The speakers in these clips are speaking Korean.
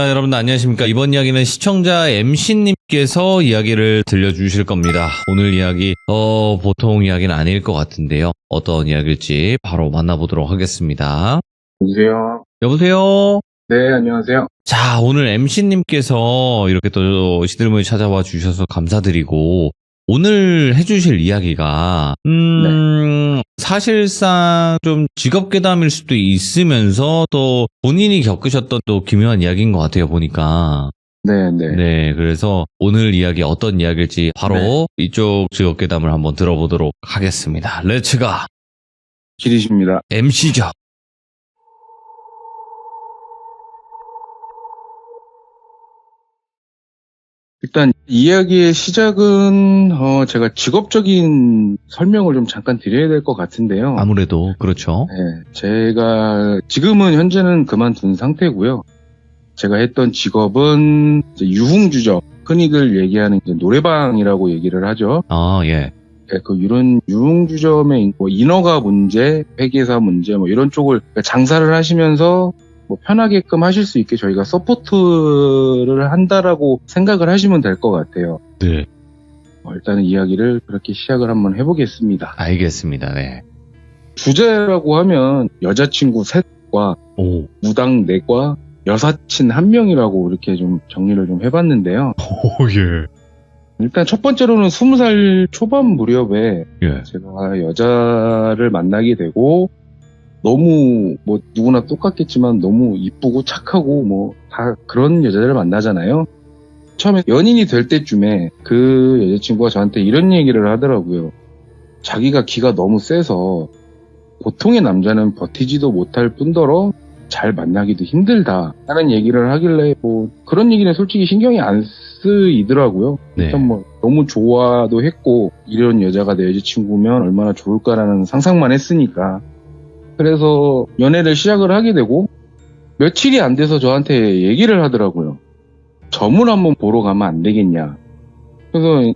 자, 여러분들 안녕하십니까. 이번 이야기는 시청자 MC님께서 이야기를 들려주실 겁니다. 오늘 이야기 보통 이야기는 아닐 것 같은데요. 어떤 이야기일지 바로 만나보도록 하겠습니다. 여보세요? 여보세요? 네, 안녕하세요. 자, 오늘 MC님께서 이렇게 또 시들문이 찾아와 주셔서 감사드리고, 오늘 해주실 이야기가 사실상 좀 직업괴담일 수도 있으면서 또 본인이 겪으셨던 또 기묘한 이야기인 것 같아요, 보니까. 네네. 네, 그래서 오늘 이야기 어떤 이야기일지 바로 이쪽 직업괴담을 한번 들어보도록 하겠습니다. 렛츠가 길이십니다. MC죠. 일단 이야기의 시작은 제가 직업적인 설명을 좀 잠깐 드려야 될 것 같은데요. 아무래도 그렇죠. 네, 제가 지금은 현재는 그만둔 상태고요. 제가 했던 직업은 이제 유흥주점, 흔히들 얘기하는 이제 노래방이라고 얘기를 하죠. 아, 예. 네, 이런 유흥주점의 뭐 인허가 문제, 회계사 문제 뭐 이런 쪽을 장사를 하시면서 뭐 편하게끔 하실 수 있게 저희가 서포트를 한다라고 생각을 하시면 될 것 같아요. 네. 일단은 이야기를 그렇게 시작을 한번 해보겠습니다. 알겠습니다. 네. 주제라고 하면 여자친구 셋과 오. 무당 4과 여사친 1명이라고 이렇게 좀 정리를 좀 해봤는데요. 오, 예. 일단 첫 번째로는 20살 초반 무렵에 예. 제가 여자를 만나게 되고 너무 뭐 누구나 똑같겠지만 너무 이쁘고 착하고 뭐 다 그런 여자들을 만나잖아요. 처음에 연인이 될 때쯤에 그 여자친구가 저한테 이런 얘기를 하더라고요. 자기가 기가 너무 세서 보통의 남자는 버티지도 못할 뿐더러 잘 만나기도 힘들다 하는 얘기를 하길래 뭐 그런 얘기는 솔직히 신경이 안 쓰이더라고요. 네. 일단 뭐 너무 좋아도 했고 이런 여자가 내 여자친구면 얼마나 좋을까라는 상상만 했으니까 그래서 연애를 시작을 하게 되고 며칠이 안 돼서 저한테 얘기를 하더라고요. 점을 한번 보러 가면 안 되겠냐. 그래서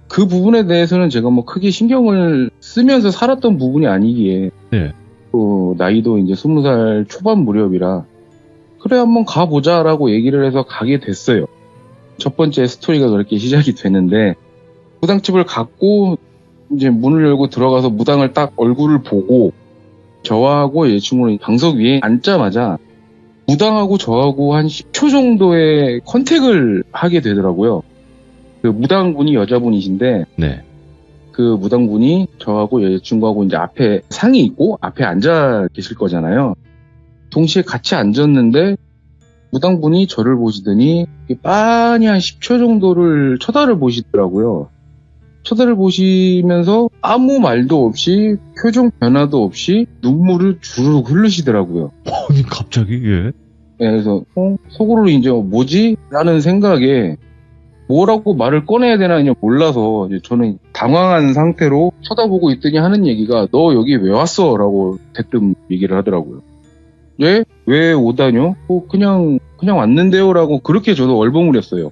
그 부분에 대해서는 제가 뭐 크게 신경을 쓰면서 살았던 부분이 아니기에 네. 또 나이도 이제 20살 초반 무렵이라 그래 한번 가보자라고 얘기를 해서 가게 됐어요. 첫 번째 스토리가 그렇게 시작이 되는데 무당집을 갔고 이제 문을 열고 들어가서 무당을 딱 얼굴을 보고 저하고 여자친구는 방석 위에 앉자마자 무당하고 저하고 한 10초 정도의 컨택을 하게 되더라고요. 그 무당분이 여자분이신데 네. 그 무당분이 저하고 여자친구하고 이제 앞에 상이 있고 앞에 앉아 계실 거잖아요. 동시에 같이 앉았는데 무당분이 저를 보시더니 빤히 한 10초 정도를 쳐다를 보시더라고요. 쳐다를 보시면서 아무 말도 없이 표정 변화도 없이 눈물을 주르륵 흐르시더라고요. 아니, 갑자기, 예. 네, 그래서 속으로 이제 뭐지? 라는 생각에 뭐라고 말을 꺼내야 되나 몰라서 이제 저는 당황한 상태로 쳐다보고 있더니 하는 얘기가 너 여기 왜 왔어? 라고 대뜸 얘기를 하더라고요. 예? 왜 오다뇨? 그냥 왔는데요? 라고 그렇게 저도 얼버무렸어요.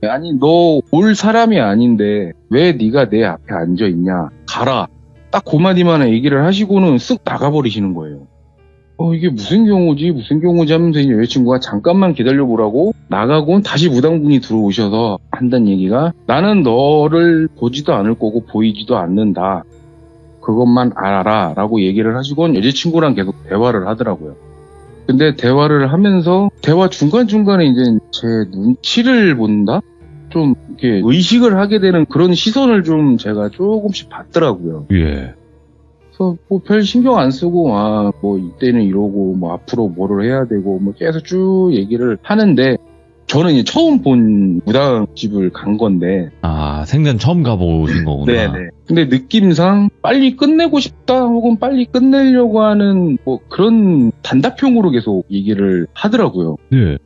아니 너 올 사람이 아닌데 왜 네가 내 앞에 앉아있냐? 가라. 딱 그 마디만 얘기를 하시고는 쓱 나가버리시는 거예요. 이게 무슨 경우지 하면서 이제 여자친구가 잠깐만 기다려보라고 나가고 다시 무당분이 들어오셔서 한다는 얘기가 나는 너를 보지도 않을 거고 보이지도 않는다. 그것만 알아라 라고 얘기를 하시곤 여자친구랑 계속 대화를 하더라고요. 근데 대화를 하면서 대화 중간중간에 이제 제 눈치를 본다? 좀 이렇게 의식을 하게 되는 그런 시선을 좀 제가 조금씩 받더라고요. 예. 그래서 뭐 별 신경 안 쓰고 뭐 이때는 이러고 뭐 앞으로 뭐를 해야 되고 뭐 계속 쭉 얘기를 하는데 저는 이제 처음 본 무당집을 간 건데 아, 생전 처음 가보신 거구나. 네네. 근데 느낌상 빨리 끝내고 싶다 혹은 빨리 끝내려고 하는 뭐 그런 단답형으로 계속 얘기를 하더라고요. 네.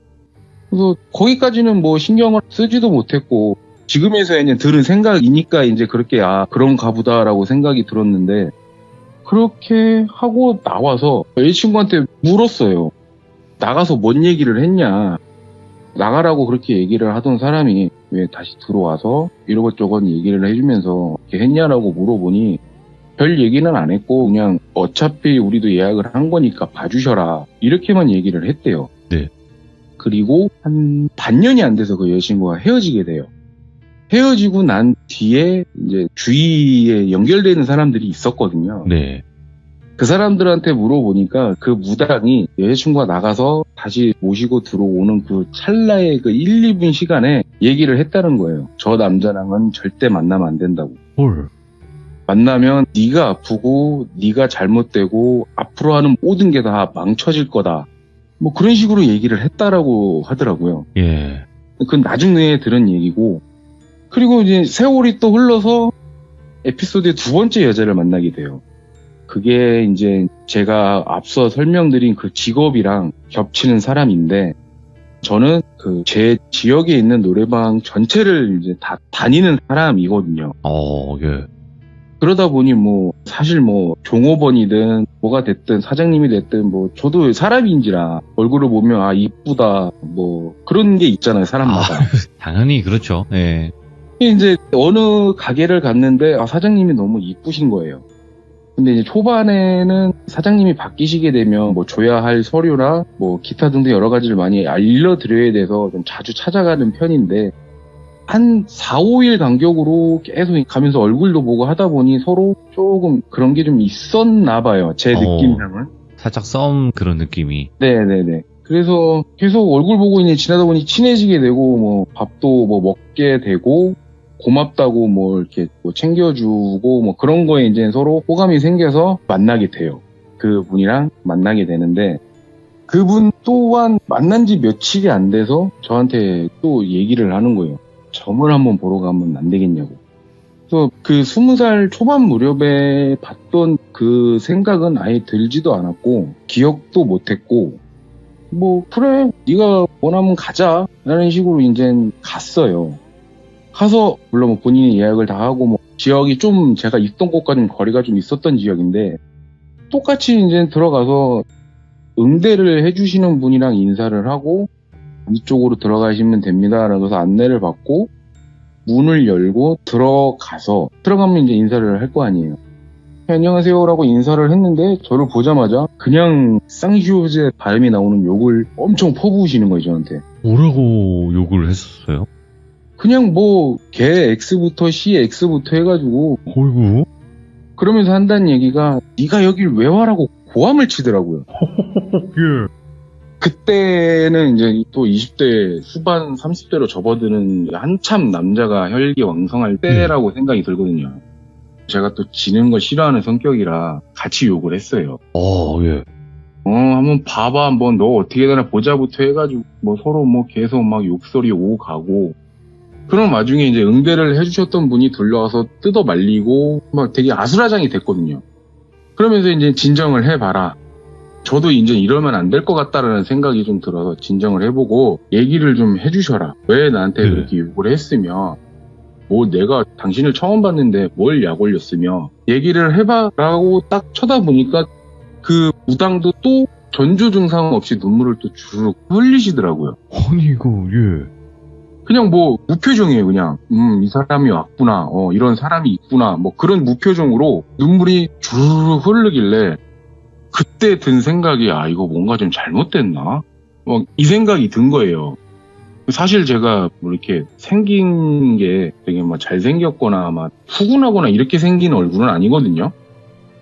그래서 거기까지는 뭐 신경을 쓰지도 못했고 지금에서야 이제 들은 생각이니까 이제 그렇게 그런가 보다라고 생각이 들었는데 그렇게 하고 나와서 여자친구한테 물었어요. 나가서 뭔 얘기를 했냐. 나가라고 그렇게 얘기를 하던 사람이 왜 다시 들어와서 이러고저것 얘기를 해주면서 이렇게 했냐라고 물어보니 별 얘기는 안 했고 그냥 어차피 우리도 예약을 한 거니까 봐주셔라 이렇게만 얘기를 했대요. 네. 그리고 한 반년이 안 돼서 그 여자친구가 헤어지게 돼요. 헤어지고 난 뒤에 이제 주위에 연결되는 사람들이 있었거든요. 네. 그 사람들한테 물어보니까 그 무당이 여자친구가 나가서 다시 모시고 들어오는 그 찰나의 그 1, 2분 시간에 얘기를 했다는 거예요. 저 남자랑은 절대 만나면 안 된다고. 헐. 만나면 네가 아프고 네가 잘못되고 앞으로 하는 모든 게 다 망쳐질 거다. 뭐 그런 식으로 얘기를 했다라고 하더라고요. 예. 그건 나중에 들은 얘기고. 그리고 이제 세월이 또 흘러서 에피소드의 두 번째 여자를 만나게 돼요. 그게 이제 제가 앞서 설명드린 그 직업이랑 겹치는 사람인데, 저는 그 제 지역에 있는 노래방 전체를 이제 다 다니는 사람이거든요. 예. 그러다 보니 뭐 사실 뭐 종업원이든 뭐가 됐든 사장님이 됐든 뭐 저도 사람인지라 얼굴을 보면 아 이쁘다 뭐 그런 게 있잖아요, 사람마다. 당연히 그렇죠. 예. 이제 어느 가게를 갔는데 아 사장님이 너무 이쁘신 거예요. 근데 이제 초반에는 사장님이 바뀌시게 되면 뭐 줘야 할 서류나 뭐 기타 등등 여러 가지를 많이 알려드려야 돼서 좀 자주 찾아가는 편인데, 한 4, 5일 간격으로 계속 가면서 얼굴도 보고 하다 보니 서로 조금 그런 게 좀 있었나 봐요. 제 느낌상은. 살짝 썸 그런 느낌이. 네네네. 그래서 계속 얼굴 보고 이제 지나다 보니 친해지게 되고, 뭐 밥도 뭐 먹게 되고, 고맙다고 뭐 이렇게 뭐 챙겨주고 뭐 그런 거에 이제 서로 호감이 생겨서 만나게 돼요. 그 분이랑 만나게 되는데, 그분 또한 만난 지 며칠이 안 돼서 저한테 또 얘기를 하는 거예요. 점을 한번 보러 가면 안 되겠냐고. 그래서 그 20살 초반 무렵에 봤던 그 생각은 아예 들지도 않았고 기억도 못했고, 뭐 그래 네가 원하면 가자 라는 식으로 이제 갔어요. 가서 물론 뭐 본인이 예약을 다 하고 뭐 지역이 좀 제가 있던 곳과는 거리가 좀 있었던 지역인데, 똑같이 이제 들어가서 응대를 해주시는 분이랑 인사를 하고 이쪽으로 들어가시면 됩니다 라고서 안내를 받고 문을 열고 들어가면 이제 인사를 할 거 아니에요. 안녕하세요 라고 인사를 했는데 저를 보자마자 그냥 쌍시오제 발음이 나오는 욕을 엄청 퍼부으시는 거예요, 저한테. 뭐라고 욕을 했었어요? 그냥 뭐 개 X부터 C X부터 해가지고 어이구. 그러면서 한다는 얘기가 네가 여길 왜 와라고 고함을 치더라고요. 예. 그때는 이제 또 20대 후반 30대로 접어드는 한참 남자가 혈기왕성할 때라고 생각이 들거든요. 제가 또 지는 거 싫어하는 성격이라 같이 욕을 했어요. 예. 한번 봐봐, 한번 너 어떻게 되나 보자부터 해가지고 뭐 서로 뭐 계속 막 욕설이 오고 가고, 그런 와중에 이제 응대를 해주셨던 분이 들려와서 뜯어 말리고 막 되게 아수라장이 됐거든요. 그러면서 이제 진정을 해봐라. 저도 이제 이러면 안 될 것 같다라는 생각이 좀 들어서 진정을 해보고 얘기를 좀 해주셔라. 왜 나한테 그렇게 욕을 했으며, 뭐 내가 당신을 처음 봤는데 뭘 약 올렸으며 얘기를 해봐라고 딱 쳐다보니까 그 무당도 또 전조 증상 없이 눈물을 또 주르륵 흘리시더라고요. 아니 이거 예. 그냥 뭐 무표정이에요. 그냥 이 사람이 왔구나, 이런 사람이 있구나, 뭐 그런 무표정으로 눈물이 주르륵 흐르길래 그때 든 생각이 아 이거 뭔가 좀 잘못됐나? 뭐 이 생각이 든 거예요. 사실 제가 뭐 이렇게 생긴 게 되게 막 잘생겼거나 막 푸근하거나 이렇게 생긴 얼굴은 아니거든요.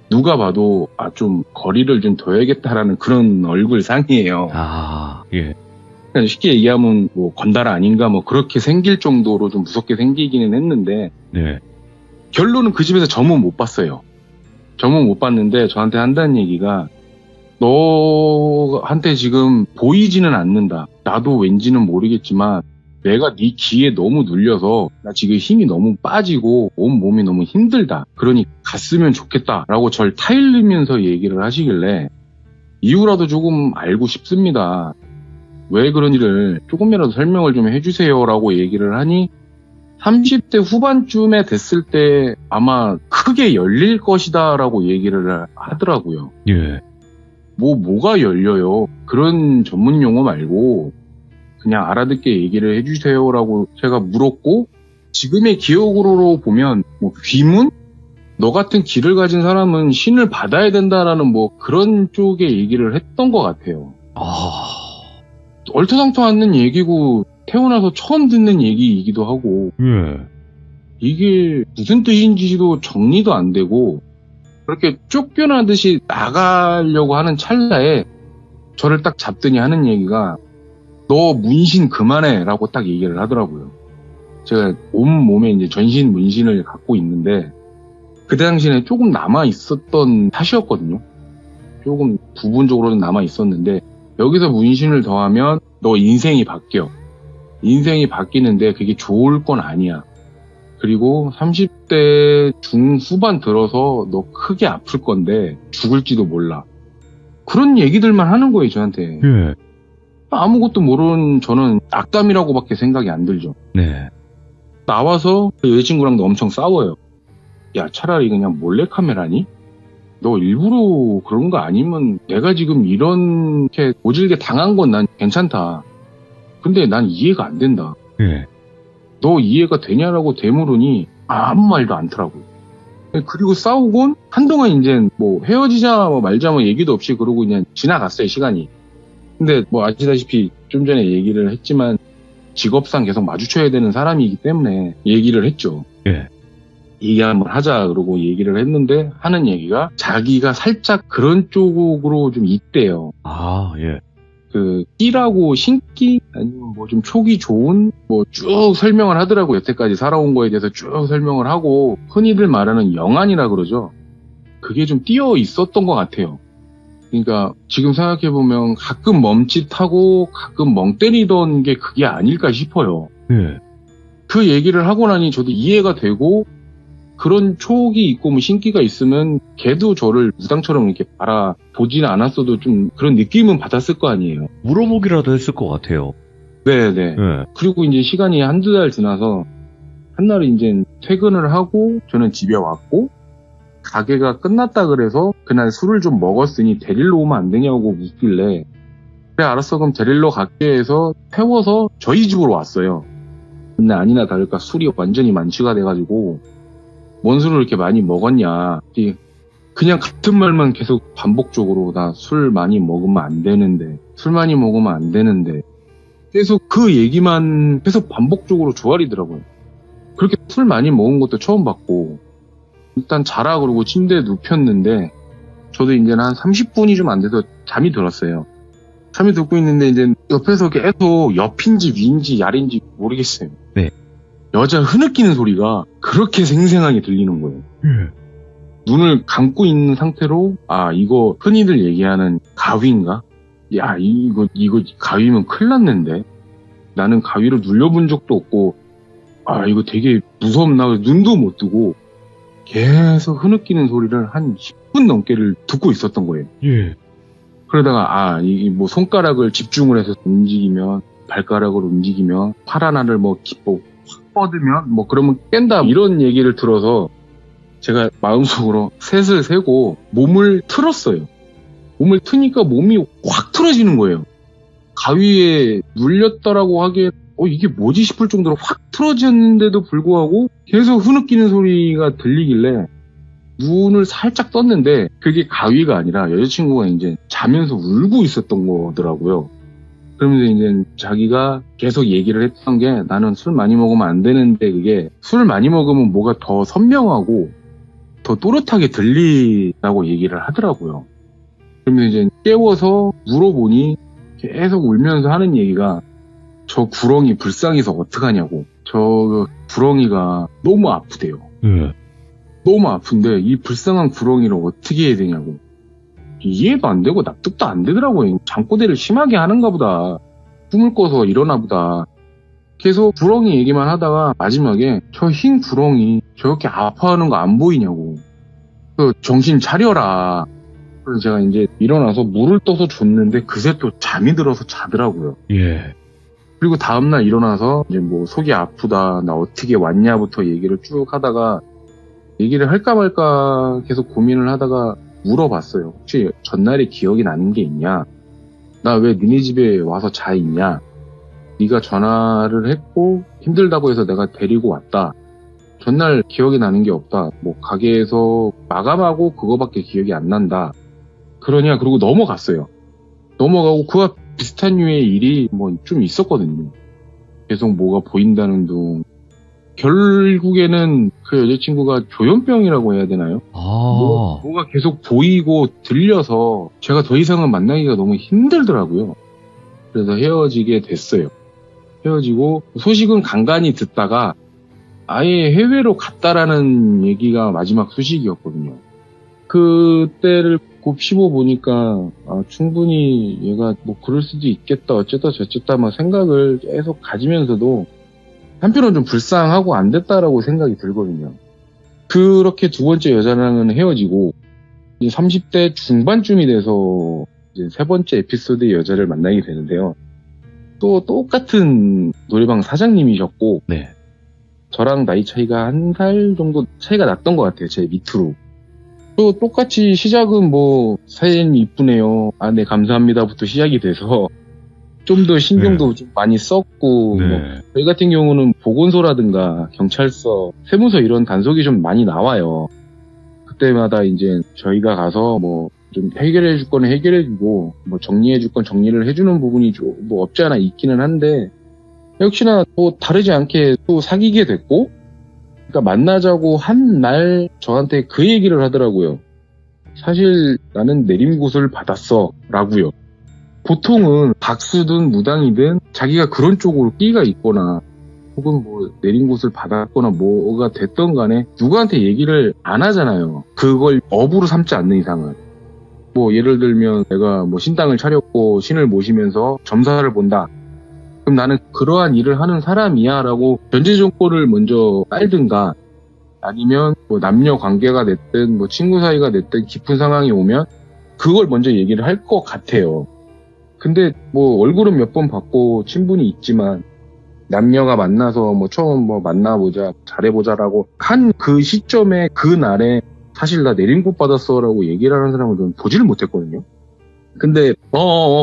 누가 봐도 아 좀 거리를 좀 둬야겠다라는 그런 얼굴상이에요. 예. 그러니까 쉽게 얘기하면 뭐 건달아 아닌가 뭐 그렇게 생길 정도로 좀 무섭게 생기기는 했는데, 네. 결론은 그 집에서 점은 못 봤어요. 점은 못 봤는데 저한테 한다는 얘기가 너한테 지금 보이지는 않는다. 나도 왠지는 모르겠지만 내가 네 기에 너무 눌려서 나 지금 힘이 너무 빠지고 온 몸이 너무 힘들다. 그러니 갔으면 좋겠다라고 절 타일리면서 얘기를 하시길래 이유라도 조금 알고 싶습니다. 왜 그런지를 조금이라도 설명을 좀 해주세요라고 얘기를 하니 30대 후반쯤에 됐을 때 아마 크게 열릴 것이다라고 얘기를 하더라고요. 예. 뭐가 열려요? 그런 전문 용어 말고 그냥 알아듣게 얘기를 해주세요라고 제가 물었고, 지금의 기억으로 보면 뭐 귀문? 너 같은 기를 가진 사람은 신을 받아야 된다라는 뭐 그런 쪽의 얘기를 했던 것 같아요. 얼토당토 않는 얘기고 태어나서 처음 듣는 얘기이기도 하고 예. 이게 무슨 뜻인지도 정리도 안 되고 그렇게 쫓겨나듯이 나가려고 하는 찰나에 저를 딱 잡더니 하는 얘기가 너 문신 그만해 라고 딱 얘기를 하더라고요. 제가 온몸에 이제 전신 문신을 갖고 있는데 그때 당시에 조금 남아 있었던 탓이었거든요. 조금 부분적으로는 남아 있었는데 여기서 문신을 더하면 너 인생이 바뀌어. 인생이 바뀌는데 그게 좋을 건 아니야. 그리고 30대 중후반 들어서 너 크게 아플 건데 죽을지도 몰라. 그런 얘기들만 하는 거예요, 저한테. 예. 아무것도 모르는 저는 악담이라고밖에 생각이 안 들죠. 네. 나와서 그 여자친구랑도 엄청 싸워요. 야, 차라리 그냥 몰래카메라니? 너 일부러 그런 거 아니면 내가 지금 이렇게 모질게 당한 건 난 괜찮다. 근데 난 이해가 안 된다. 예. 너 이해가 되냐라고 되물으니 아무 말도 않더라고요. 그리고 싸우곤 한동안 이제 뭐 헤어지자 뭐 말자 뭐 얘기도 없이 그러고 그냥 지나갔어요, 시간이. 근데 뭐 아시다시피 좀 전에 얘기를 했지만 직업상 계속 마주쳐야 되는 사람이기 때문에 얘기를 했죠. 예. 얘기 한번 하자 그러고 얘기를 했는데 하는 얘기가 자기가 살짝 그런 쪽으로 좀 있대요. 아, 예. 그 끼라고 신기 아니면 뭐 좀 촉이 좋은 뭐 쭉 설명을 하더라고요. 여태까지 살아온 거에 대해서 쭉 설명을 하고 흔히들 말하는 영안이라 그러죠. 그게 좀 띄어 있었던 것 같아요. 그러니까 지금 생각해보면 가끔 멈칫하고 가끔 멍 때리던 게 그게 아닐까 싶어요. 예. 그 얘기를 하고 나니 저도 이해가 되고 그런 촉이 있고 뭐 신기가 있으면 걔도 저를 무당처럼 이렇게 바라보지는 않았어도 좀 그런 느낌은 받았을 거 아니에요. 물어보기라도 했을 것 같아요. 네네. 예. 그리고 이제 시간이 한두 달 지나서 한날 이제 퇴근을 하고 저는 집에 왔고 가게가 끝났다 그래서 그날 술을 좀 먹었으니 데리러 오면 안 되냐고 묻길래 그래 알았어 그럼 데리러 갈게 해서 태워서 저희 집으로 왔어요. 근데 아니나 다를까 술이 완전히 만취가 돼가지고 뭔 술을 이렇게 많이 먹었냐 그냥 같은 말만 계속 반복적으로 나 술 많이 먹으면 안 되는데 술 많이 먹으면 안 되는데 계속 그 얘기만 계속 반복적으로 조아리더라고요. 그렇게 술 많이 먹은 것도 처음 봤고 일단 자라 그러고 침대에 눕혔는데 저도 이제는 한 30분이 좀 안 돼서 잠이 들었어요. 잠이 듣고 있는데 이제 옆에서 계속 옆인지 위인지 야인지 모르겠어요. 네. 여자 흐느끼는 소리가 그렇게 생생하게 들리는 거예요. 예. 눈을 감고 있는 상태로 아 이거 흔히들 얘기하는 가위인가? 야 이거 가위면 큰일 났는데 나는 가위로 눌려본 적도 없고 아 이거 되게 무섭나 눈도 못 뜨고 계속 흐느끼는 소리를 한 10분 넘게를 듣고 있었던 거예요. 예. 그러다가 이 뭐 손가락을 집중을 해서 움직이면 발가락을 움직이면 팔 하나를 뭐 확 뻗으면 뭐 그러면 깬다 이런 얘기를 들어서 제가 마음속으로 셋을 세고 몸을 틀었어요. 몸을 트니까 몸이 확 틀어지는 거예요. 가위에 눌렸다라고 하기에 이게 뭐지 싶을 정도로 확 틀어졌는데도 불구하고 계속 흐느끼는 소리가 들리길래 눈을 살짝 떴는데 그게 가위가 아니라 여자친구가 이제 자면서 울고 있었던 거더라고요. 그러면서 이제 자기가 계속 얘기를 했던 게 나는 술 많이 먹으면 안 되는데 그게 술 많이 먹으면 뭐가 더 선명하고 더 또렷하게 들리라고 얘기를 하더라고요. 그러면서 이제 깨워서 물어보니 계속 울면서 하는 얘기가 저 구렁이 불쌍해서 어떡하냐고. 저 구렁이가 너무 아프대요. 예. 너무 아픈데 이 불쌍한 구렁이를 어떻게 해야 되냐고. 이해도 안 되고 납득도 안 되더라고요. 잠꼬대를 심하게 하는가 보다. 꿈을 꿔서 일어나 보다. 계속 구렁이 얘기만 하다가 마지막에 저 흰 구렁이 저렇게 아파하는 거 안 보이냐고. 정신 차려라. 그래서 제가 이제 일어나서 물을 떠서 줬는데 그새 또 잠이 들어서 자더라고요. 예. 그리고 다음날 일어나서 이제 뭐 속이 아프다, 나 어떻게 왔냐부터 얘기를 쭉 하다가 얘기를 할까 말까 계속 고민을 하다가 물어봤어요. 혹시 전날에 기억이 나는 게 있냐? 나 왜 니네 집에 와서 자 있냐? 네가 전화를 했고 힘들다고 해서 내가 데리고 왔다. 전날 기억이 나는 게 없다. 뭐 가게에서 마감하고 그거밖에 기억이 안 난다. 그러냐? 그러고 넘어갔어요. 넘어가고 그 비슷한 류의 일이 뭐 좀 있었거든요. 계속 뭐가 보인다는 둥. 결국에는 그 여자친구가 조현병이라고 해야 되나요? 뭐가 계속 보이고 들려서 제가 더 이상은 만나기가 너무 힘들더라고요. 그래서 헤어지게 됐어요. 헤어지고 소식은 간간히 듣다가 아예 해외로 갔다라는 얘기가 마지막 소식이었거든요. 그때를 곱씹어 보니까 충분히 얘가 뭐 그럴 수도 있겠다 어쨌다 저쨌다 막 생각을 계속 가지면서도 한편으로는 좀 불쌍하고 안 됐다라고 생각이 들거든요. 그렇게 두 번째 여자랑은 헤어지고 이제 30대 중반쯤이 돼서 이제 세 번째 에피소드의 여자를 만나게 되는데요. 또 똑같은 노래방 사장님이셨고 네. 저랑 나이 차이가 한 살 정도 차이가 났던 것 같아요. 제 밑으로. 또 똑같이 시작은 뭐 사장님 이쁘네요. 아, 네 감사합니다부터 시작이 돼서 좀 더 신경도 좀 많이 썼고 뭐 저희 같은 경우는 보건소라든가 경찰서, 세무서 이런 단속이 좀 많이 나와요. 그때마다 이제 저희가 가서 뭐 좀 해결해 줄 거는 해결해 주고 뭐 정리해 줄 건 정리를 해주는 부분이 좀 뭐 없지 않아 있기는 한데 역시나 또 다르지 않게 또 사귀게 됐고 그러니까 만나자고 한 날 저한테 그 얘기를 하더라고요. 사실 나는 내림굿을 받았어 라고요. 보통은 박수든 무당이든 자기가 그런 쪽으로 끼가 있거나 혹은 뭐 내림굿을 받았거나 뭐가 됐던 간에 누구한테 얘기를 안 하잖아요. 그걸 업으로 삼지 않는 이상은. 뭐 예를 들면 내가 뭐 신당을 차렸고 신을 모시면서 점사를 본다. 그럼 나는 그러한 일을 하는 사람이야 라고 전제 조건을 먼저 깔든가 아니면 뭐 남녀 관계가 됐든 뭐 친구 사이가 됐든 깊은 상황이 오면 그걸 먼저 얘기를 할 것 같아요. 근데 뭐 얼굴은 몇 번 봤고 친분이 있지만 남녀가 만나서 뭐 처음 뭐 만나보자 잘해보자라고 한 그 시점에 그 날에 사실 나 내림굿 받았어 라고 얘기를 하는 사람은 저는 보지를 못했거든요. 근데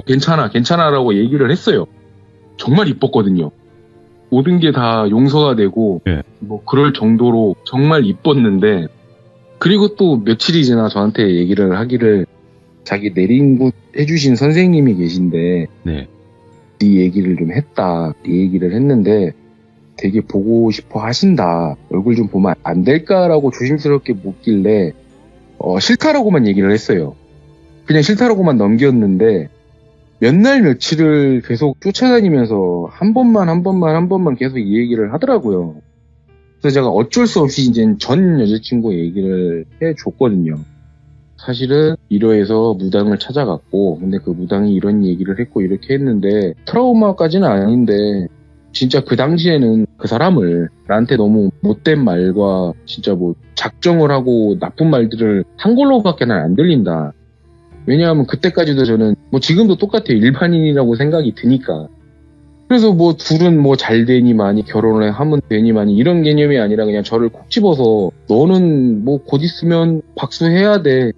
괜찮아 라고 얘기를 했어요. 정말 이뻤거든요. 모든 게 다 용서가 되고 뭐 그럴 정도로 정말 이뻤는데 그리고 또 며칠이 지나 저한테 얘기를 하기를 자기 내림굿 해주신 선생님이 계신데 네 얘기를 좀 했다. 네 얘기를 했는데 되게 보고 싶어 하신다. 얼굴 좀 보면 안 될까라고 조심스럽게 묻길래 싫다라고만 얘기를 했어요. 그냥 싫다라고만 넘겼는데 몇 날 며칠을 계속 쫓아다니면서 한 번만 계속 이 얘기를 하더라고요. 그래서 제가 어쩔 수 없이 이제 전 여자친구 얘기를 해줬거든요. 사실은 이러해서 무당을 찾아갔고 근데 그 무당이 이런 얘기를 했고 이렇게 했는데 트라우마까지는 아닌데 진짜 그 당시에는 그 사람을 나한테 너무 못된 말과 진짜 뭐 작정을 하고 나쁜 말들을 한 걸로밖에는 안 들린다. 왜냐하면 그때까지도 저는 뭐 지금도 똑같아요. 일반인이라고 생각이 드니까. 그래서 뭐 둘은 뭐 잘 되니만이 결혼을 하면 되니만이 이런 개념이 아니라 그냥 저를 콕 집어서 너는 뭐 곧 있으면 박수해야 돼.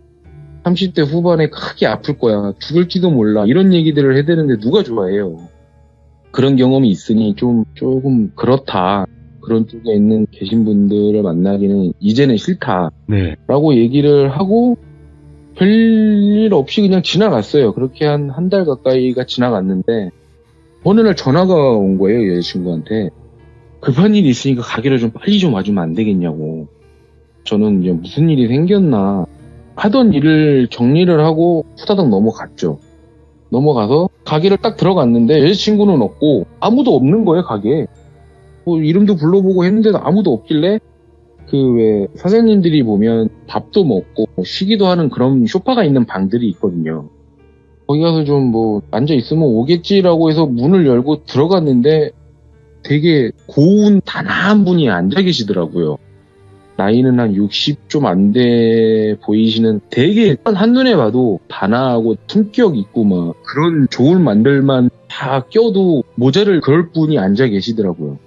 30대 후반에 크게 아플 거야. 죽을지도 몰라. 이런 얘기들을 해대는데 누가 좋아해요. 그런 경험이 있으니 조금 그렇다. 그런 쪽에 계신 분들을 만나기는 이제는 싫다. 네. 라고 얘기를 하고 별일 없이 그냥 지나갔어요. 그렇게 한 달 가까이가 지나갔는데 어느 날 전화가 온 거예요. 여자친구한테. 급한 일이 있으니까 가게를 좀 빨리 좀 와주면 안 되겠냐고. 저는 이제 무슨 일이 생겼나 하던 일을 정리를 하고 후다닥 넘어갔죠. 넘어가서 가게를 딱 들어갔는데 여자친구는 없고 아무도 없는 거예요. 가게에. 뭐 이름도 불러보고 했는데도 아무도 없길래 그 왜 사장님들이 보면 밥도 먹고 쉬기도 하는 그런 소파가 있는 방들이 있거든요. 거기 가서 좀 뭐 앉아 있으면 오겠지라고 해서 문을 열고 들어갔는데 되게 고운 단아한 분이 앉아 계시더라고요. 나이는 한 60 좀 안 돼 보이시는 되게 한눈에 봐도 단아하고 품격 있고 막 그런 좋은 만들만 다 껴도 모자를 그럴 분이 앉아 계시더라고요.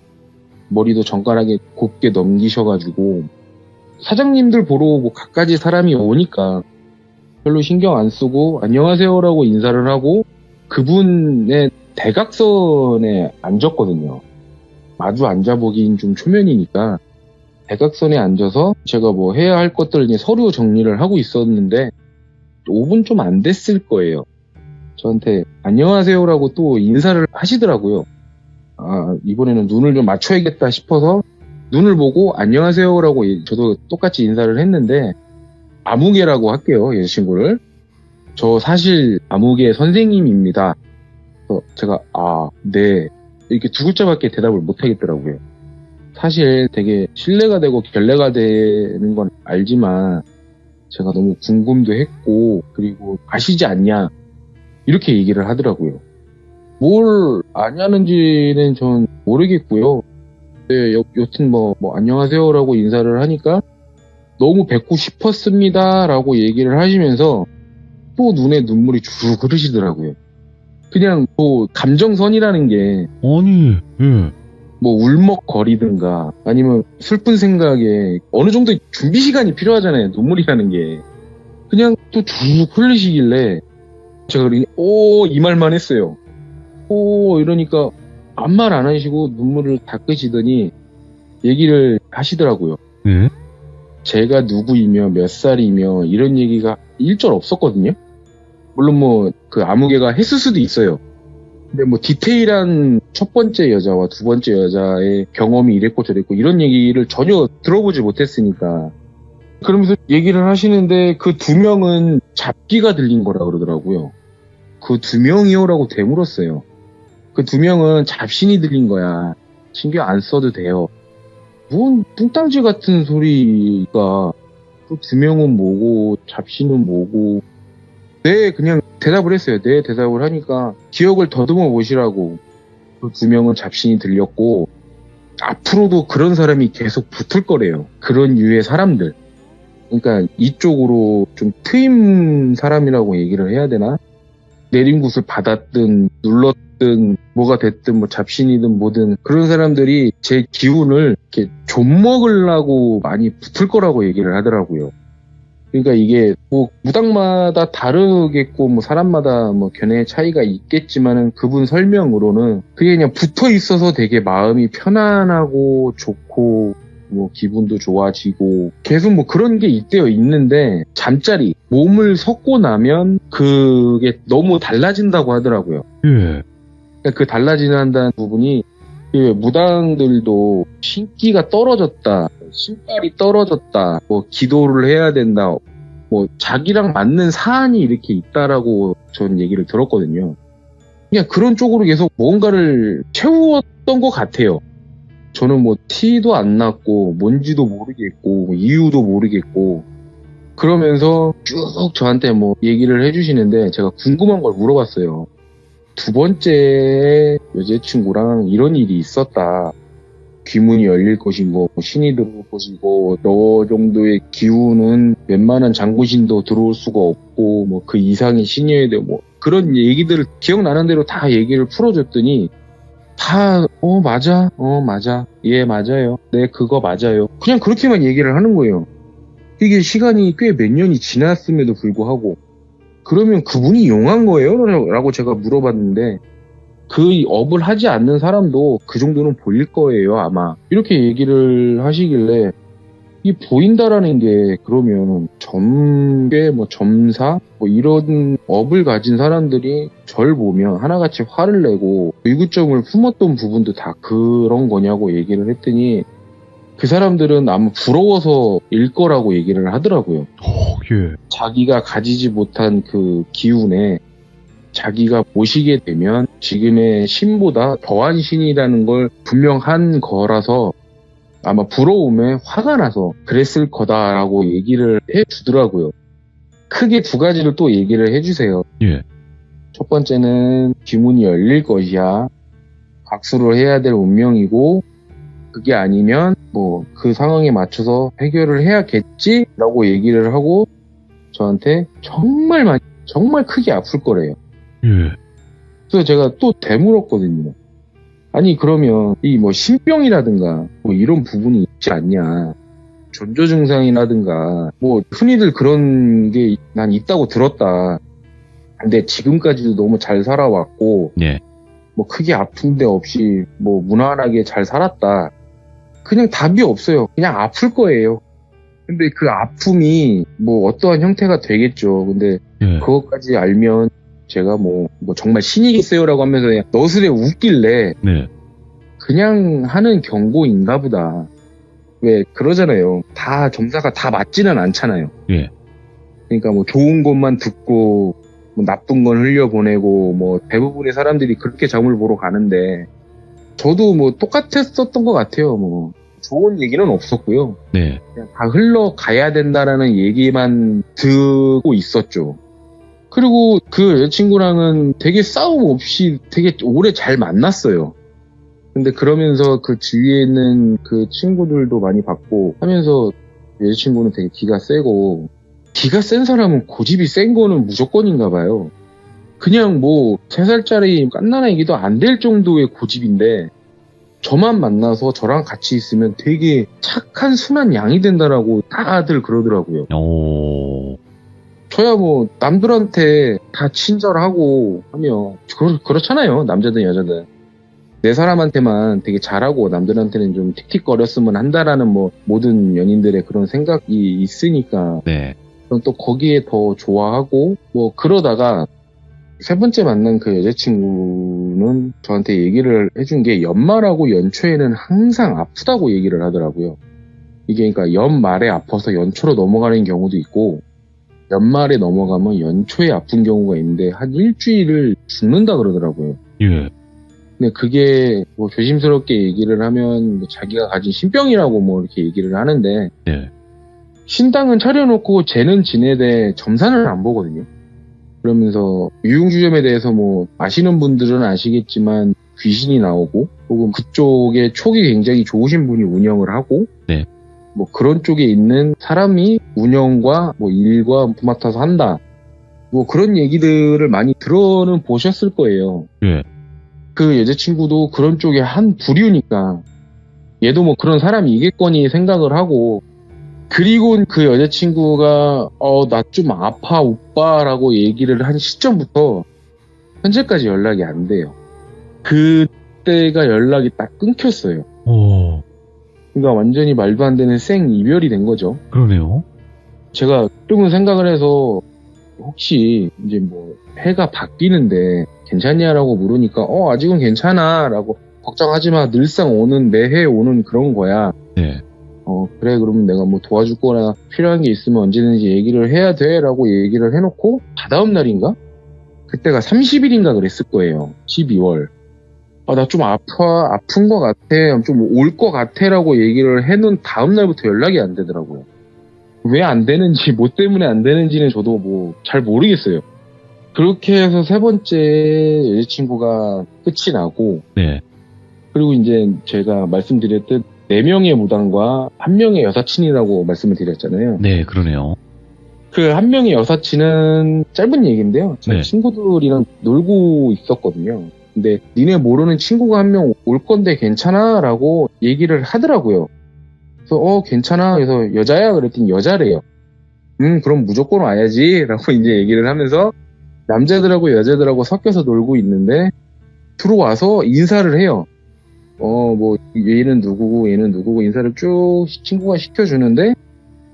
머리도 정갈하게 곱게 넘기셔가지고 사장님들 보러 뭐 갖가지 사람이 오니까 별로 신경 안 쓰고 안녕하세요라고 인사를 하고 그분의 대각선에 앉았거든요. 마주 앉아보긴 좀 초면이니까 대각선에 앉아서 제가 뭐 해야 할 것들 이제 서류 정리를 하고 있었는데 5분 좀 안 됐을 거예요. 저한테 안녕하세요라고 또 인사를 하시더라고요. 아, 이번에는 눈을 좀 맞춰야겠다 싶어서 눈을 보고 안녕하세요라고 저도 똑같이 인사를 했는데, 아무개라고 할게요, 여자친구를. 저 사실 아무개 선생님입니다. 그래서 제가 네, 이렇게 두 글자밖에 대답을 못 하겠더라고요. 사실 되게 신뢰가 되고 결례가 되는 건 알지만 제가 너무 궁금도 했고, 그리고 아시지 않냐 이렇게 얘기를 하더라고요. 뭘 아냐는지는 전 모르겠고요. 네, 여튼 뭐 안녕하세요라고 인사를 하니까 너무 뵙고 싶었습니다라고 얘기를 하시면서 또 눈에 눈물이 쭉 흐르시더라고요. 그냥 뭐 감정선이라는 게 아니, 예. 뭐 울먹거리든가 아니면 슬픈 생각에 어느 정도 준비 시간이 필요하잖아요. 눈물이라는 게. 그냥 또 쭉 흘리시길래 제가 그러니 이 말만 했어요. 이러니까 아무 말 안 하시고 눈물을 닦으시더니 얘기를 하시더라고요. 예? 제가 누구이며 몇 살이며 이런 얘기가 일절 없었거든요. 물론 뭐 그 아무개가 했을 수도 있어요. 근데 뭐 디테일한 첫 번째 여자와 두 번째 여자의 경험이 이랬고 저랬고 이런 얘기를 전혀 들어보지 못했으니까. 그러면서 얘기를 하시는데 그 두 명은 잡기가 들린 거라 그러더라고요. 그 두 명이요라고 되물었어요. 그 두 명은 잡신이 들린 거야. 신경 안 써도 돼요. 뭔 뚱땅지 같은 소리가, 그 두 명은 뭐고 잡신은 뭐고. 네, 그냥 대답을 했어요. 네, 대답을 하니까 기억을 더듬어 보시라고. 그 두 명은 잡신이 들렸고 앞으로도 그런 사람이 계속 붙을 거래요. 그런 유의 사람들. 그러니까 이쪽으로 좀 트임 사람이라고 얘기를 해야 되나? 내림굿을 받았든 눌렀든 뭐가 됐든 뭐 잡신이든 뭐든 그런 사람들이 제 기운을 이렇게 좀먹으려고 많이 붙을 거라고 얘기를 하더라고요. 그러니까 이게 뭐 무당마다 다르겠고 뭐 사람마다 뭐 견해의 차이가 있겠지만은 그분 설명으로는 그게 그냥 붙어 있어서 되게 마음이 편안하고 좋고 뭐 기분도 좋아지고 계속 뭐 그런 게 있대요. 있는데 잠자리 몸을 섞고 나면 그게 너무 달라진다고 하더라고요. 예. 그러니까 그 달라진다는 부분이 그 무당들도 신기가 떨어졌다, 신발이 떨어졌다, 뭐 기도를 해야 된다, 뭐 자기랑 맞는 사안이 이렇게 있다라고 전 얘기를 들었거든요. 그냥 그런 쪽으로 계속 뭔가를 채웠던 것 같아요. 저는 뭐 티도 안 났고 뭔지도 모르겠고 뭐 이유도 모르겠고 그러면서 쭉 저한테 뭐 얘기를 해주시는데 제가 궁금한 걸 물어봤어요. 두 번째 여자친구랑 이런 일이 있었다. 귀문이 열릴 것이고 신이 들어올 것이고 너 정도의 기운은 웬만한 장구신도 들어올 수가 없고 뭐 그 이상의 신이어야 돼 뭐 그런 얘기들을 기억나는 대로 다 얘기를 풀어줬더니 다 맞아 맞아 예 맞아요 네 그거 맞아요 그냥 그렇게만 얘기를 하는 거예요. 이게 시간이 꽤 몇 년이 지났음에도 불구하고 그러면 그분이 용한 거예요? 라고 제가 물어봤는데 그 업을 하지 않는 사람도 그 정도는 보일 거예요 아마 이렇게 얘기를 하시길래 이 보인다라는 게 그러면 점괘 뭐 점사 뭐 이런 업을 가진 사람들이 절 보면 하나같이 화를 내고 의구점을 품었던 부분도 다 그런 거냐고 얘기를 했더니 그 사람들은 아마 부러워서일 거라고 얘기를 하더라고요. 예. 자기가 가지지 못한 그 기운에 자기가 모시게 되면 지금의 신보다 더한 신이라는 걸 분명한 거라서 아마 부러움에 화가 나서 그랬을 거다라고 얘기를 해주더라고요. 크게 두 가지를 또 얘기를 해주세요. 예. 첫 번째는 귀문이 열릴 것이야. 각수를 해야 될 운명이고 그게 아니면 뭐 그 상황에 맞춰서 해결을 해야겠지라고 얘기를 하고 저한테 정말 크게 아플 거래요. 예. 그래서 제가 또 되물었거든요. 아니 그러면 이 뭐 신병이라든가 뭐 이런 부분이 있지 않냐. 전조 증상이라든가 뭐 흔히들 그런 게 난 있다고 들었다. 근데 지금까지도 너무 잘 살아왔고 예. 뭐 크게 아픈 데 없이 뭐 무난하게 잘 살았다. 그냥 답이 없어요. 그냥 아플 거예요. 근데 그 아픔이 뭐 어떠한 형태가 되겠죠. 근데 예. 그것까지 알면 제가 뭐 정말 신이겠어요라고 하면서 그냥 너스레 웃길래 네. 그냥 하는 경고인가 보다. 왜 그러잖아요. 다 점사가 다 맞지는 않잖아요. 예. 그러니까 뭐 좋은 것만 듣고 뭐 나쁜 건 흘려보내고 뭐 대부분의 사람들이 그렇게 점을 보러 가는데 저도 뭐 똑같았었던 것 같아요. 뭐 좋은 얘기는 없었고요. 네. 그냥 다 흘러가야 된다라는 얘기만 듣고 있었죠. 그리고 그 여자친구랑은 되게 싸움 없이 되게 오래 잘 만났어요. 근데 그러면서 그 주위에 있는 그 친구들도 많이 봤고 하면서 여자친구는 되게 기가 세고, 기가 센 사람은 고집이 센 거는 무조건인가 봐요. 그냥 뭐 3살짜리 깐난애기도 안 될 정도의 고집인데 저만 만나서 저랑 같이 있으면 되게 착한 순한 양이 된다라고 다들 그러더라고요. 오. 저야 뭐 남들한테 다 친절하고 하면 그렇잖아요. 남자든 여자든. 내 사람한테만 되게 잘하고 남들한테는 좀 틱틱거렸으면 한다라는 뭐 모든 연인들의 그런 생각이 있으니까 네. 그럼 또 거기에 더 좋아하고 뭐 그러다가 세 번째 만난 그 여자친구는 저한테 얘기를 해준 게 연말하고 연초에는 항상 아프다고 얘기를 하더라고요. 이게 그러니까 연말에 아파서 연초로 넘어가는 경우도 있고 연말에 넘어가면 연초에 아픈 경우가 있는데 한 일주일을 죽는다 그러더라고요. 예. 근데 그게 뭐 조심스럽게 얘기를 하면 뭐 자기가 가진 신병이라고 뭐 이렇게 얘기를 하는데 네. 신당은 차려놓고 쟤는 지네대 점산을 안 보거든요. 그러면서 유흥주점에 대해서 뭐 아시는 분들은 아시겠지만 귀신이 나오고 혹은 그쪽에 촉이 굉장히 좋으신 분이 운영을 하고 네. 뭐 그런 쪽에 있는 사람이 운영과 뭐 일과 맡아서 한다. 뭐 그런 얘기들을 많이 들어는 보셨을 거예요. 예. 그 여자친구도 그런 쪽에 한 부류니까 얘도 뭐 그런 사람이겠거니 생각을 하고, 그리고 그 여자친구가 나 좀 아파 오빠라고 얘기를 한 시점부터 현재까지 연락이 안 돼요. 그때가 연락이 딱 끊겼어요. 오. 그러니까 완전히 말도 안 되는 생 이별이 된 거죠. 그러네요. 제가 조금 생각을 해서 혹시 이제 뭐 해가 바뀌는데 괜찮냐라고 물으니까 아직은 괜찮아라고, 걱정하지 마, 늘상 오는 매해 오는 그런 거야. 네. 그래, 그러면 내가 뭐 도와줄 거나 필요한 게 있으면 언제든지 얘기를 해야 돼 라고 얘기를 해놓고 다다음 날인가? 그때가 30일인가 그랬을 거예요. 12월. 나 좀 아픈 거 같아, 좀 올 거 같아 라고 얘기를 해놓은 다음 날부터 연락이 안 되더라고요. 왜 안 되는지, 뭐 때문에 안 되는지는 저도 뭐 잘 모르겠어요. 그렇게 해서 세 번째 여자친구가 끝이 나고, 네. 그리고 이제 제가 말씀드렸듯 4명의 무당과 1명의 여사친이라고 말씀을 드렸잖아요. 네, 그러네요. 그 1명의 여사친은 짧은 얘기인데요. 제 네. 친구들이랑 놀고 있었거든요. 근데 니네 모르는 친구가 1명 올 건데 괜찮아? 라고 얘기를 하더라고요. 그래서 괜찮아. 그래서 여자야? 그랬더니 여자래요. 그럼 무조건 와야지 라고 이제 얘기를 하면서 남자들하고 여자들하고 섞여서 놀고 있는데 들어와서 인사를 해요. 뭐 얘는 누구고 얘는 누구고 인사를 쭉 친구가 시켜주는데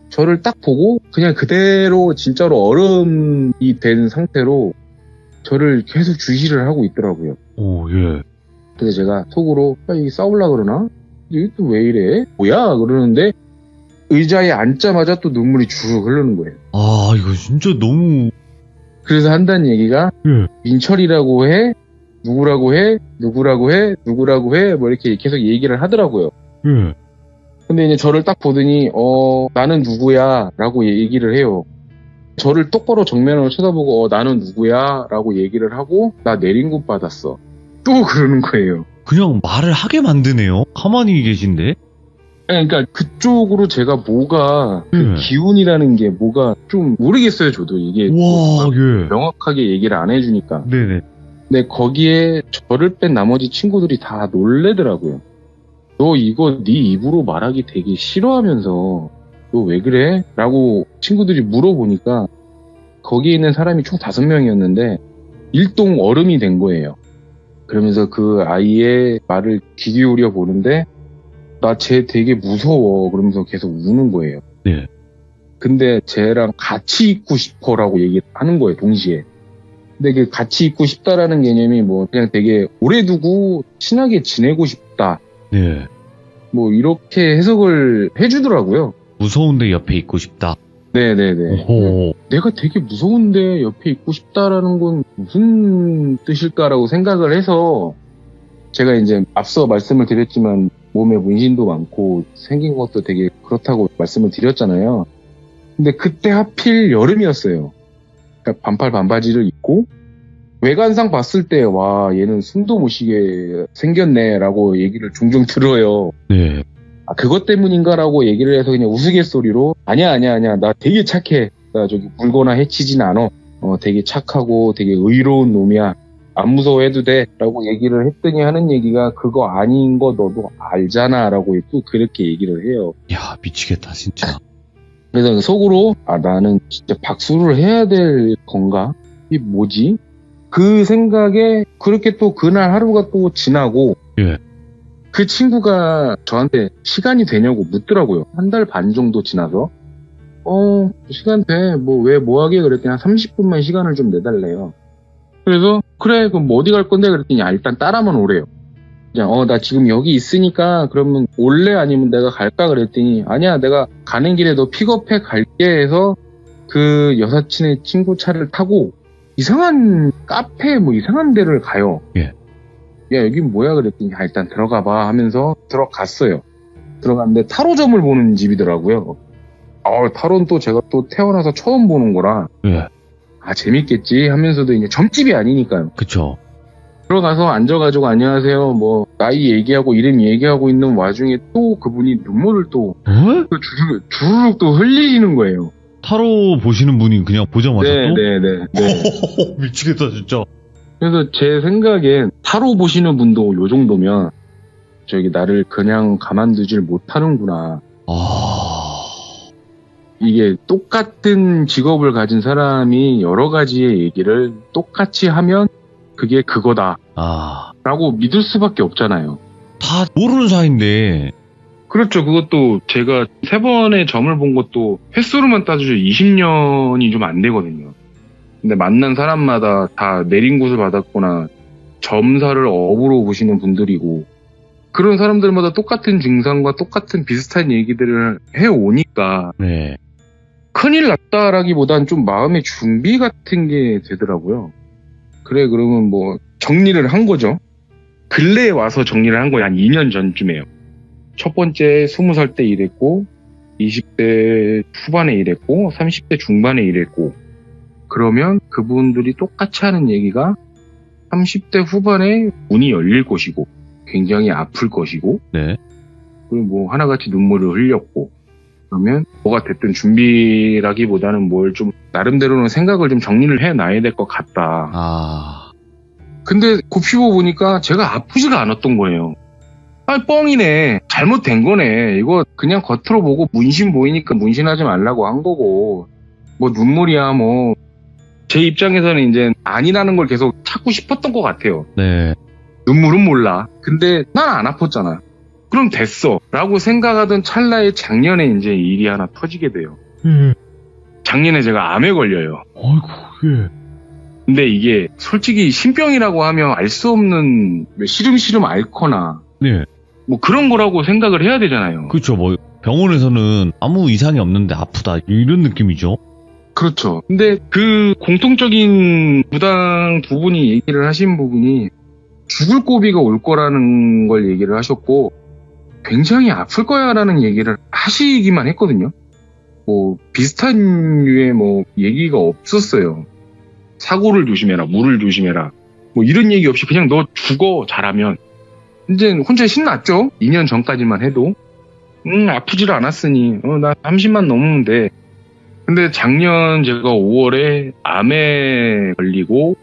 저를 딱 보고 그냥 그대로 진짜로 얼음이 된 상태로 저를 계속 주시를 하고 있더라고요. 오, 예. 그래서 제가 속으로 이 싸우려고 그러나? 이게 또 왜 이래? 뭐야? 그러는데 의자에 앉자마자 또 눈물이 주르륵 흐르는 거예요. 아, 이거 진짜 너무. 그래서 한다는 얘기가 예. 민철이라고 해? 누구라고 해? 누구라고 해? 누구라고 해? 뭐 이렇게 계속 얘기를 하더라고요. 예. 근데 이제 저를 딱 보더니 나는 누구야? 라고 얘기를 해요. 저를 똑바로 정면으로 쳐다보고 나는 누구야? 라고 얘기를 하고 나 내린굿 받았어. 또 그러는 거예요. 그냥 말을 하게 만드네요. 가만히 계신데. 그러니까 그쪽으로 제가 뭐가 그 예. 기운이라는 게 뭐가 좀 모르겠어요. 저도 이게 와, 예. 명확하게 얘기를 안 해주니까. 네네. 근데 거기에 저를 뺀 나머지 친구들이 다 놀래더라고요. 너 이거 네 입으로 말하기 되게 싫어하면서 너 왜 그래? 라고 친구들이 물어보니까 거기에 있는 사람이 총 5명이었는데 일동 얼음이 된 거예요. 그러면서 그 아이의 말을 귀 기울여 보는데 나 쟤 되게 무서워 그러면서 계속 우는 거예요. 네. 근데 쟤랑 같이 있고 싶어라고 얘기를 하는 거예요. 동시에. 근데 그 같이 있고 싶다라는 개념이 뭐 그냥 되게 오래 두고 친하게 지내고 싶다. 네. 뭐 이렇게 해석을 해주더라고요. 무서운데 옆에 있고 싶다. 네네네. 오. 내가 되게 무서운데 옆에 있고 싶다라는 건 무슨 뜻일까라고 생각을 해서 제가 이제 앞서 말씀을 드렸지만 몸에 문신도 많고 생긴 것도 되게 그렇다고 말씀을 드렸잖아요. 근데 그때 하필 여름이었어요. 그러니까 반팔 반바지를 입고 외관상 봤을 때 와 얘는 숨도 못 쉬게 생겼네 라고 얘기를 종종 들어요. 네. 아 그것 때문인가라고 얘기를 해서 그냥 우스갯소리로 아니야 나 되게 착해. 나 저기 물거나 해치진 않아. 되게 착하고 되게 의로운 놈이야. 안 무서워해도 돼 라고 얘기를 했더니 하는 얘기가 그거 아닌 거 너도 알잖아 라고 또 그렇게 얘기를 해요. 야, 미치겠다, 진짜. 그래서 속으로 아 나는 진짜 박수를 해야 될 건가? 이게 뭐지? 그 생각에 그렇게 또 그날 하루가 또 지나고 예. 그 친구가 저한테 시간이 되냐고 묻더라고요. 한 달 반 정도 지나서 시간 돼. 뭐 왜 뭐하게 그랬더니 한 30분만 시간을 좀 내달래요. 그래서 그래 그럼 뭐 어디 갈 건데 그랬더니 일단 따라만 오래요. 그냥 나 지금 여기 있으니까 그러면 올래 아니면 내가 갈까 그랬더니 아니야 내가 가는 길에 너 픽업해 갈게 해서 그 여사친의 친구 차를 타고 이상한 카페 뭐 이상한 데를 가요. 예. 야 여기 뭐야 그랬더니 일단 들어가 봐 하면서 들어갔어요. 들어갔는데 타로점을 보는 집이더라고요. 타로는 또 제가 또 태어나서 처음 보는 거라 예. 재밌겠지 하면서도 이제 점집이 아니니까요. 그쵸. 들어가서 앉아가지고 안녕하세요 뭐 나이 얘기하고 이름 얘기하고 있는 와중에 또 그분이 눈물을 또 주르륵 또 흘리시는 거예요. 타로 보시는 분이 그냥 보자마자 또? 네네네. 미치겠다, 진짜. 그래서 제 생각엔 타로 보시는 분도 요 정도면 저기 나를 그냥 가만두질 못하는구나. 이게 똑같은 직업을 가진 사람이 여러 가지의 얘기를 똑같이 하면 그게 그거다. 라고 믿을 수밖에 없잖아요. 다 모르는 사이인데. 그렇죠. 그것도 제가 3번의 점을 본 것도 횟수로만 따지죠. 20년이 좀 안 되거든요. 근데 만난 사람마다 다 내린 곳을 받았거나 점사를 업으로 보시는 분들이고 그런 사람들마다 똑같은 증상과 똑같은 비슷한 얘기들을 해오니까 네. 큰일 났다라기보단 좀 마음의 준비 같은 게 되더라고요. 그래 그러면 뭐 정리를 한 거죠. 근래에 와서 정리를 한 거예요. 한 2년 전쯤에요. 첫 번째 20살 때 일했고 20대 초반에 일했고 30대 중반에 일했고 그러면 그분들이 똑같이 하는 얘기가 30대 후반에 문이 열릴 것이고 굉장히 아플 것이고 네. 그리고 뭐 하나같이 눈물을 흘렸고 그러면 뭐가 됐든 준비라기보다는 뭘 좀 나름대로는 생각을 좀 정리를 해놔야 될 것 같다. 근데 곱씹어 보니까 제가 아프지가 않았던 거예요. 뻥이네. 잘못된 거네. 이거 그냥 겉으로 보고 문신 보이니까 문신하지 말라고 한 거고 뭐 눈물이야 뭐 제 입장에서는 이제 아니라는 걸 계속 찾고 싶었던 것 같아요. 네. 눈물은 몰라. 근데 난 안 아팠잖아. 그럼 됐어. 라고 생각하던 찰나에 작년에 이제 일이 하나 터지게 돼요. 작년에 제가 암에 걸려요. 아이고, 예. 근데 이게 솔직히 신병이라고 하면 알 수 없는 시름시름 앓거나 네. 뭐 그런 거라고 생각을 해야 되잖아요. 그렇죠. 뭐 병원에서는 아무 이상이 없는데 아프다 이런 느낌이죠. 그렇죠. 근데 그 공통적인 부당 두 분이 얘기를 하신 부분이 죽을 고비가 올 거라는 걸 얘기를 하셨고 굉장히 아플 거야 라는 얘기를 하시기만 했거든요. 뭐 비슷한 류의 뭐 얘기가 없었어요. 사고를 조심해라, 물을 조심해라 뭐 이런 얘기 없이 그냥 너 죽어 잘하면 이제 혼자 신났죠. 2년 전까지만 해도 아프지를 않았으니 나 30만 넘으면 돼. 근데 작년 제가 5월에 암에 걸리고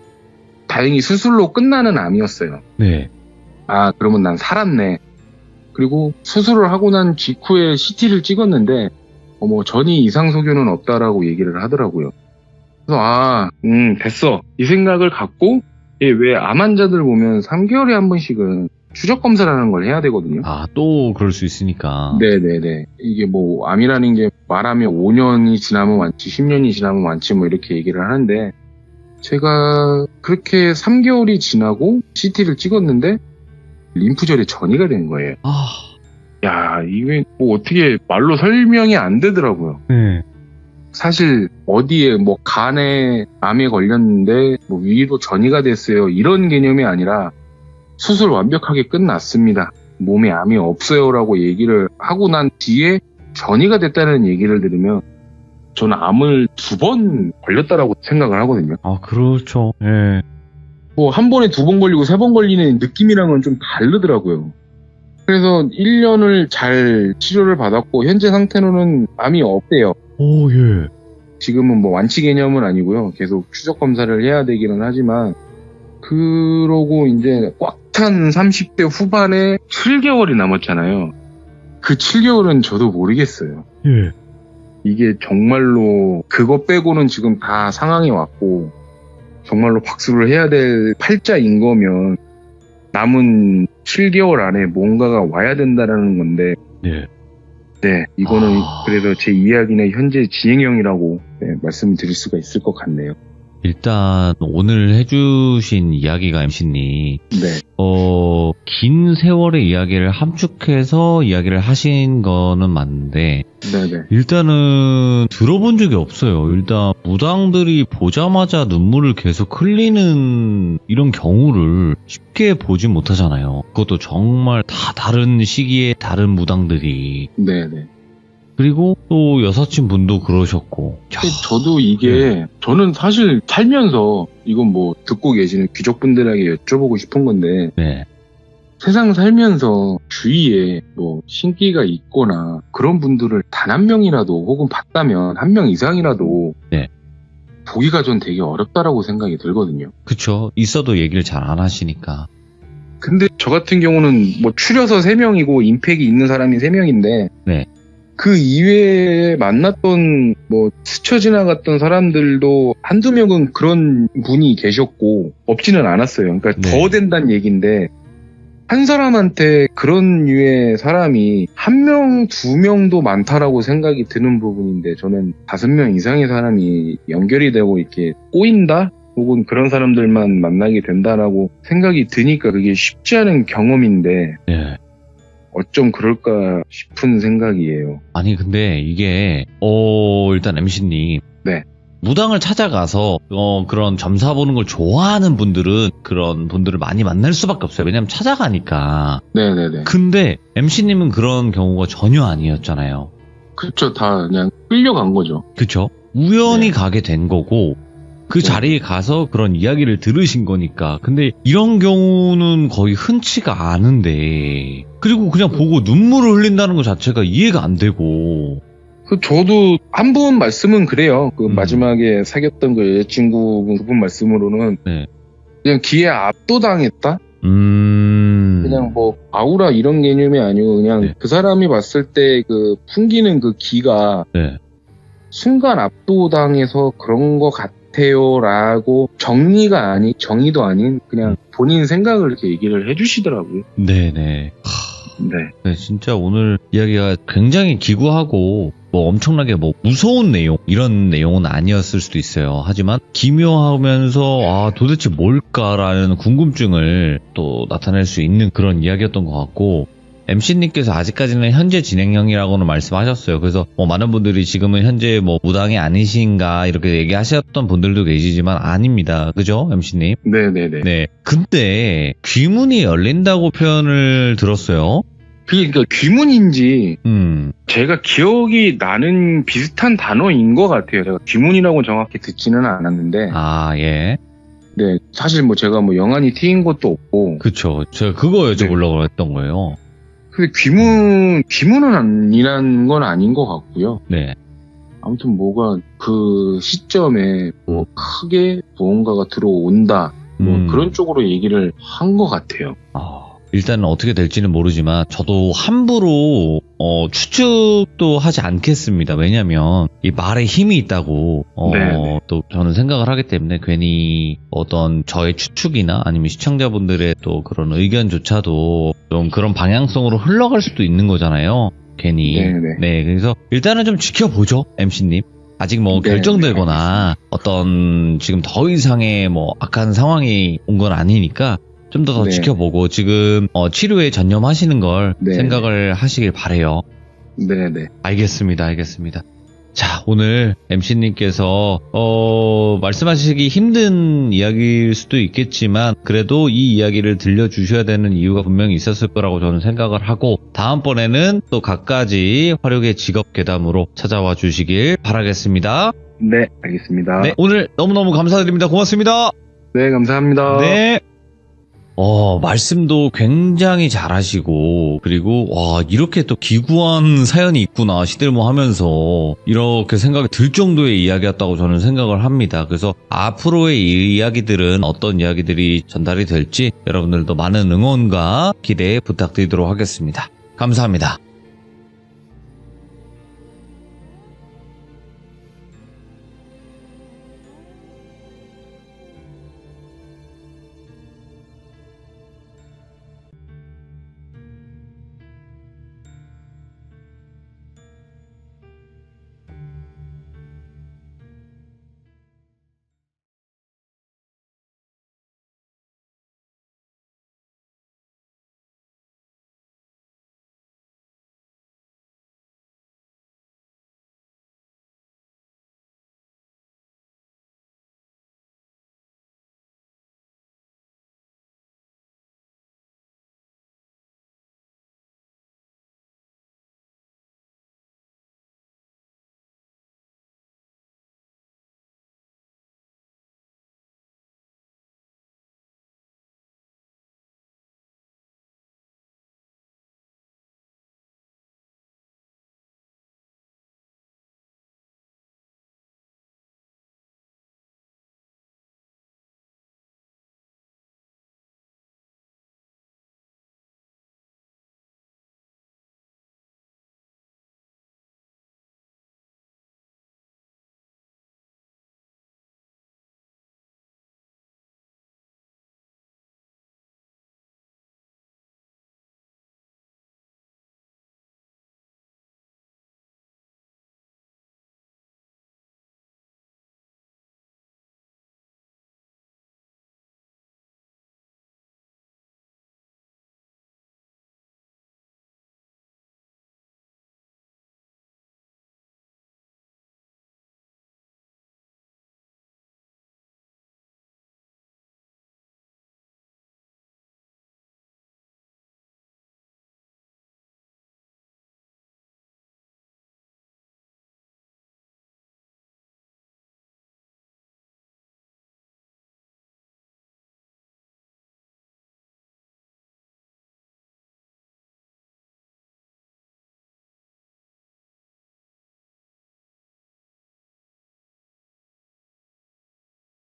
다행히 수술로 끝나는 암이었어요. 네. 그러면 난 살았네. 그리고 수술을 하고 난 직후에 CT를 찍었는데 전이 이상소견은 없다라고 얘기를 하더라고요. 그래서 됐어. 이 생각을 갖고 왜 암 환자들 보면 3개월에 한 번씩은 추적 검사라는 걸 해야 되거든요. 또 그럴 수 있으니까. 네네네. 이게 뭐 암이라는 게 말하면 5년이 지나면 완치, 10년이 지나면 완치 뭐 이렇게 얘기를 하는데 제가 그렇게 3개월이 지나고 CT를 찍었는데 림프절에 전이가 된 거예요. 아, 야, 이게 뭐 어떻게 말로 설명이 안 되더라고요. 네. 사실 어디에 뭐 간에 암에 걸렸는데 뭐 위로 전이가 됐어요. 이런 개념이 아니라 수술 완벽하게 끝났습니다. 몸에 암이 없어요라고 얘기를 하고 난 뒤에 전이가 됐다는 얘기를 들으면 저는 암을 2번 걸렸다라고 생각을 하거든요. 아, 그렇죠. 예. 뭐 한 번에 2번 걸리고 3번 걸리는 느낌이랑은 좀 다르더라고요. 그래서 1년을 잘 치료를 받았고 현재 상태로는 암이 없대요. 오, 예. 지금은 뭐 완치 개념은 아니고요. 계속 추적 검사를 해야 되기는 하지만 그러고 이제 꽉 찬 30대 후반에 7개월이 남았잖아요. 그 7개월은 저도 모르겠어요. 예. 이게 정말로 그거 빼고는 지금 다 상황이 왔고 정말로 박수를 해야 될 팔자인 거면 남은 7개월 안에 뭔가가 와야 된다라는 건데 네. 네, 이거는 아. 그래도 제 이야기는 현재 진행형이라고 말씀을 드릴 수가 있을 것 같네요. 일단 오늘 해주신 이야기가 MC님 네, 긴 세월의 이야기를 함축해서 이야기를 하신 거는 맞는데 네네. 일단은 들어본 적이 없어요. 일단 무당들이 보자마자 눈물을 계속 흘리는 이런 경우를 쉽게 보진 못하잖아요. 그것도 정말 다 다른 시기에 다른 무당들이. 네네. 그리고 또 여사친 분도 그러셨고. 저도 이게 저는 사실 살면서 이건 뭐 듣고 계시는 귀족분들에게 여쭤보고 싶은 건데 네. 세상 살면서 주위에 뭐 신기가 있거나 그런 분들을 단 한 명이라도 혹은 봤다면 한 명 이상이라도 네. 보기가 전 되게 어렵다라고 생각이 들거든요. 그쵸. 있어도 얘기를 잘 안 하시니까. 근데 저 같은 경우는 뭐 추려서 3명이고 임팩이 있는 사람이 3명인데 네. 그 이외에 만났던 뭐 스쳐 지나갔던 사람들도 한두 명은 그런 분이 계셨고 없지는 않았어요. 그러니까 네. 더 된다는 얘기인데 한 사람한테 그런 류의 사람이 1명, 2명도 많다라고 생각이 드는 부분인데 저는 5명 이상의 사람이 연결이 되고 이렇게 꼬인다? 혹은 그런 사람들만 만나게 된다라고 생각이 드니까 그게 쉽지 않은 경험인데 네. 어쩜 그럴까 싶은 생각이에요. 아니 근데 이게 일단 MC님 네. 무당을 찾아가서 그런 점사 보는 걸 좋아하는 분들은 그런 분들을 많이 만날 수밖에 없어요. 왜냐면 찾아가니까. 네네네. 근데 MC님은 그런 경우가 전혀 아니었잖아요. 그쵸, 다 그냥 끌려간 거죠. 그쵸? 우연히 네. 가게 된 거고 그 네. 자리에 가서 그런 이야기를 들으신 거니까. 근데 이런 경우는 거의 흔치가 않은데 그리고 그냥 보고 눈물을 흘린다는 것 자체가 이해가 안 되고. 저도 한 분 말씀은 그래요. 그 음. 마지막에 사귀었던 그 여자친구 그분 말씀으로는 네. 그냥 기에 압도당했다? 그냥 그냥 뭐 아우라 이런 개념이 아니고 그냥 네. 그 사람이 봤을 때 그 풍기는 그 기가 네. 순간 압도당해서 그런 것 같아요라고 정의도 아닌 그냥 본인 생각을 이렇게 얘기를 해주시더라고요. 네네. 네. 네, 진짜 오늘 이야기가 굉장히 기구하고 뭐 엄청나게 뭐 무서운 내용 이런 내용은 아니었을 수도 있어요. 하지만 기묘하면서 도대체 뭘까라는 궁금증을 또 나타낼 수 있는 그런 이야기였던 것 같고 MC님께서 아직까지는 현재 진행형이라고는 말씀하셨어요. 그래서 뭐 많은 분들이 지금은 현재 뭐 무당이 아니신가 이렇게 얘기하셨던 분들도 계시지만 아닙니다. 그죠, MC님? 네네네. 네. 근데 귀문이 열린다고 표현을 들었어요. 그게 그러니까 귀문인지 음. 제가 기억이 나는 비슷한 단어인 것 같아요. 제가 귀문이라고 정확히 듣지는 않았는데 예. 네, 사실 뭐 제가 뭐 영안이 트인 것도 없고 그쵸. 제가 그거 여쭤보려고 했던 거예요. 근데 귀문은 아니란 건 아닌 것 같고요. 네. 아무튼 뭐가 그 시점에 뭐 크게 무언가가 들어온다 뭐 그런 쪽으로 얘기를 한 것 같아요. 일단은 어떻게 될지는 모르지만 저도 함부로 추측도 하지 않겠습니다. 왜냐면 이 말에 힘이 있다고 네네. 또 저는 생각을 하기 때문에 괜히 어떤 저의 추측이나 아니면 시청자분들의 또 그런 의견조차도 좀 그런 방향성으로 흘러갈 수도 있는 거잖아요. 괜히. 네네. 네, 그래서 일단은 좀 지켜보죠, MC님. 아직 뭐 네, 결정되거나 어떤 지금 더 이상의 뭐 악한 상황이 온 건 아니니까 좀 더 네. 지켜보고 지금 치료에 전념하시는 걸 네. 생각을 하시길 바래요. 네네. 알겠습니다. 자, 오늘 MC님께서 말씀하시기 힘든 이야기일 수도 있겠지만 그래도 이 이야기를 들려주셔야 되는 이유가 분명히 있었을 거라고 저는 생각을 하고 다음번에는 또 갖가지 화력의 직업 괴담으로 찾아와 주시길 바라겠습니다. 네, 알겠습니다. 네, 오늘 너무너무 감사드립니다. 고맙습니다. 네, 감사합니다. 네. 말씀도 굉장히 잘하시고, 그리고, 와, 이렇게 또 기구한 사연이 있구나, 시들모 하면서, 이렇게 생각이 들 정도의 이야기였다고 저는 생각을 합니다. 그래서 앞으로의 이 이야기들은 어떤 이야기들이 전달이 될지 여러분들도 많은 응원과 기대 부탁드리도록 하겠습니다. 감사합니다.